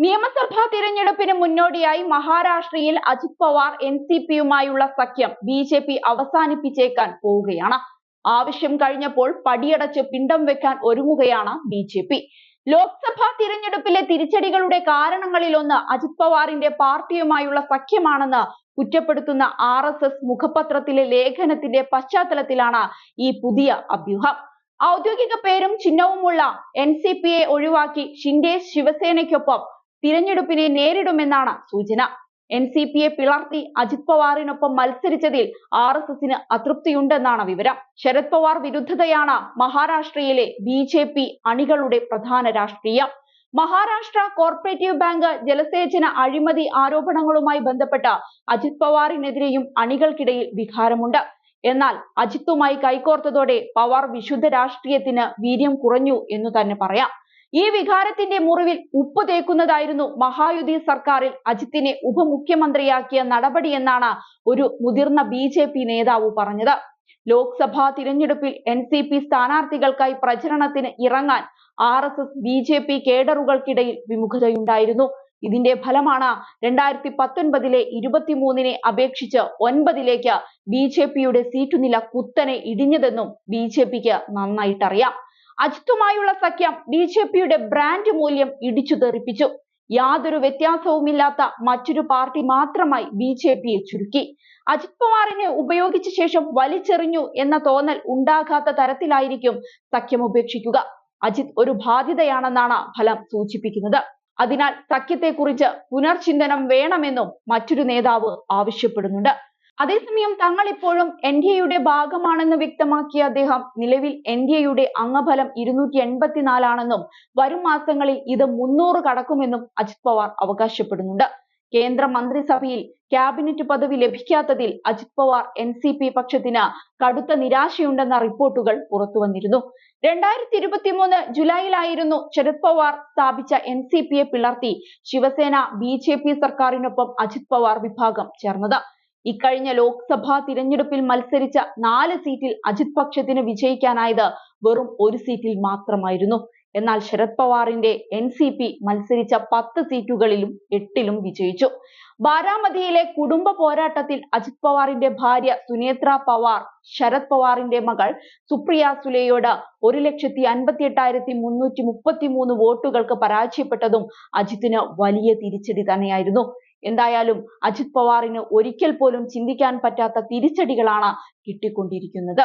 നിയമസഭാ തിരഞ്ഞെടുപ്പിന് മുന്നോടിയായി മഹാരാഷ്ട്രയിൽ അജിത് പവാർ എൻസിപിയുമായുള്ള സഖ്യം ബിജെപി അവസാനിപ്പിച്ചേക്കാൻ പോവുകയാണ്. ആവശ്യം കഴിഞ്ഞപ്പോൾ പടിയടച്ച് പിണ്ടം വെക്കാൻ ഒരുങ്ങുകയാണ് ബിജെപി. ലോക്സഭാ തിരഞ്ഞെടുപ്പിലെ തിരിച്ചടികളുടെ കാരണങ്ങളിലൊന്ന് അജിത് പവാറിന്റെ പാർട്ടിയുമായുള്ള സഖ്യമാണെന്ന് കുറ്റപ്പെടുത്തുന്ന RSS മുഖപത്രത്തിലെ ലേഖനത്തിന്റെ പശ്ചാത്തലത്തിലാണ് ഈ പുതിയ അഭ്യൂഹം. ഔദ്യോഗിക പേരും ചിഹ്നവുമുള്ള എൻസിപിയെ ഒഴിവാക്കി ഷിൻഡെ ശിവസേനയ്ക്കൊപ്പം തിരഞ്ഞെടുപ്പിനെ നേരിടുമെന്നാണ് സൂചന. എൻസിപിയെ പിളർത്തി അജിത് പവാറിനൊപ്പം മത്സരിച്ചതിൽ RSSന് അതൃപ്തിയുണ്ടെന്നാണ് വിവരം. ശരത് പവാർ വിരുദ്ധതയാണ് മഹാരാഷ്ട്രയിലെ ബിജെപി അണികളുടെ പ്രധാന രാഷ്ട്രീയം. മഹാരാഷ്ട്ര കോർപ്പറേറ്റീവ് ബാങ്ക് ജലസേചന അഴിമതി ആരോപണങ്ങളുമായി ബന്ധപ്പെട്ട് അജിത് പവാറിനെതിരെയും അണികൾക്കിടയിൽ വികാരമുണ്ട്. എന്നാൽ അജിത്തുമായി കൈകോർത്തതോടെ പവാർ വിശുദ്ധ രാഷ്ട്രീയത്തിന് വീര്യം കുറഞ്ഞു എന്നു തന്നെ പറയാം. ഈ വികാരത്തിന്റെ മുറിവിൽ ഉപ്പ് തേക്കുന്നതായിരുന്നു മഹായുതി സർക്കാരിൽ അജിത്തിനെ ഉപമുഖ്യമന്ത്രിയാക്കിയ നടപടിയെന്നാണ് ഒരു മുതിർന്ന ബിജെപി നേതാവ് പറഞ്ഞത്. ലോക്സഭാ തിരഞ്ഞെടുപ്പിൽ NCP സ്ഥാനാർത്ഥികൾക്കായി പ്രചരണത്തിന് ഇറങ്ങാൻ RSS BJP കേഡറുകൾക്കിടയിൽ വിമുഖതയുണ്ടായിരുന്നു. ഇതിന്റെ ഫലമാണ് 2019 23 അപേക്ഷിച്ച് 9 ബിജെപിയുടെ സീറ്റുനില കുത്തനെ ഇടിഞ്ഞതെന്നും ബിജെപിക്ക് നന്നായിട്ടറിയാം. അജിത്തുമായുള്ള സഖ്യം ബിജെപിയുടെ ബ്രാൻഡ് മൂല്യം ഇടിച്ചു തെറിപ്പിച്ചു. യാതൊരു വ്യത്യാസവുമില്ലാത്ത മറ്റൊരു പാർട്ടി മാത്രമായി ബിജെപിയെ ചുരുക്കി. അജിത് പവാറിനെ ഉപയോഗിച്ച ശേഷം വലിച്ചെറിഞ്ഞു എന്ന തോന്നൽ ഉണ്ടാകാത്ത തരത്തിലായിരിക്കും സഖ്യം ഉപേക്ഷിക്കുക. അജിത് ഒരു ബാധ്യതയാണെന്നാണ് ഫലം സൂചിപ്പിക്കുന്നത്. അതിനാൽ സഖ്യത്തെക്കുറിച്ച് പുനർചിന്തനം വേണമെന്നും മറ്റൊരു നേതാവ് ആവശ്യപ്പെടുന്നുണ്ട്. അതേസമയം തങ്ങൾ ഇപ്പോഴും NDAയുടെ ഭാഗമാണെന്ന് വ്യക്തമാക്കിയ അദ്ദേഹം നിലവിൽ NDAയുടെ അംഗബലം 284 ആണെന്നും വരും മാസങ്ങളിൽ ഇത് 300 കടക്കുമെന്നും അജിത് പവാർ അവകാശപ്പെടുന്നുണ്ട്. കേന്ദ്ര മന്ത്രിസഭയിൽ ക്യാബിനറ്റ് പദവി ലഭിക്കാത്തതിൽ അജിത് പവാർ NCP പക്ഷത്തിന് കടുത്ത നിരാശയുണ്ടെന്ന റിപ്പോർട്ടുകൾ പുറത്തുവന്നിരുന്നു. 2023 ജൂലൈയിലായിരുന്നു ശരത് പവാർ സ്ഥാപിച്ച NCPയെ പിളർത്തി ശിവസേന BJP സർക്കാരിനൊപ്പം അജിത് പവാർ വിഭാഗം ചേർന്നത്. ഇക്കഴിഞ്ഞ ലോക്സഭാ തിരഞ്ഞെടുപ്പിൽ മത്സരിച്ച 4 സീറ്റിൽ അജിത് പക്ഷത്തിന് വിജയിക്കാനായത് വെറും 1 സീറ്റിൽ മാത്രമായിരുന്നു. എന്നാൽ ശരത് പവാറിന്റെ NCP മത്സരിച്ച 10 സീറ്റുകളിലും 8ലും വിജയിച്ചു. ബാരാമതിയിലെ കുടുംബ പോരാട്ടത്തിൽ അജിത് പവാറിന്റെ ഭാര്യ സുനേത്ര പവാർ ശരത് പവാറിന്റെ മകൾ സുപ്രിയ സുലെയോട് 1,58,333 വോട്ടുകൾക്ക് പരാജയപ്പെട്ടതും അജിത്തിന് വലിയ തിരിച്ചടി തന്നെയായിരുന്നു. എന്തായാലും അജിത് പവാറിന് ഒരിക്കൽ പോലും ചിന്തിക്കാൻ പറ്റാത്ത തിരിച്ചടികളാണ് കിട്ടിക്കൊണ്ടിരിക്കുന്നത്.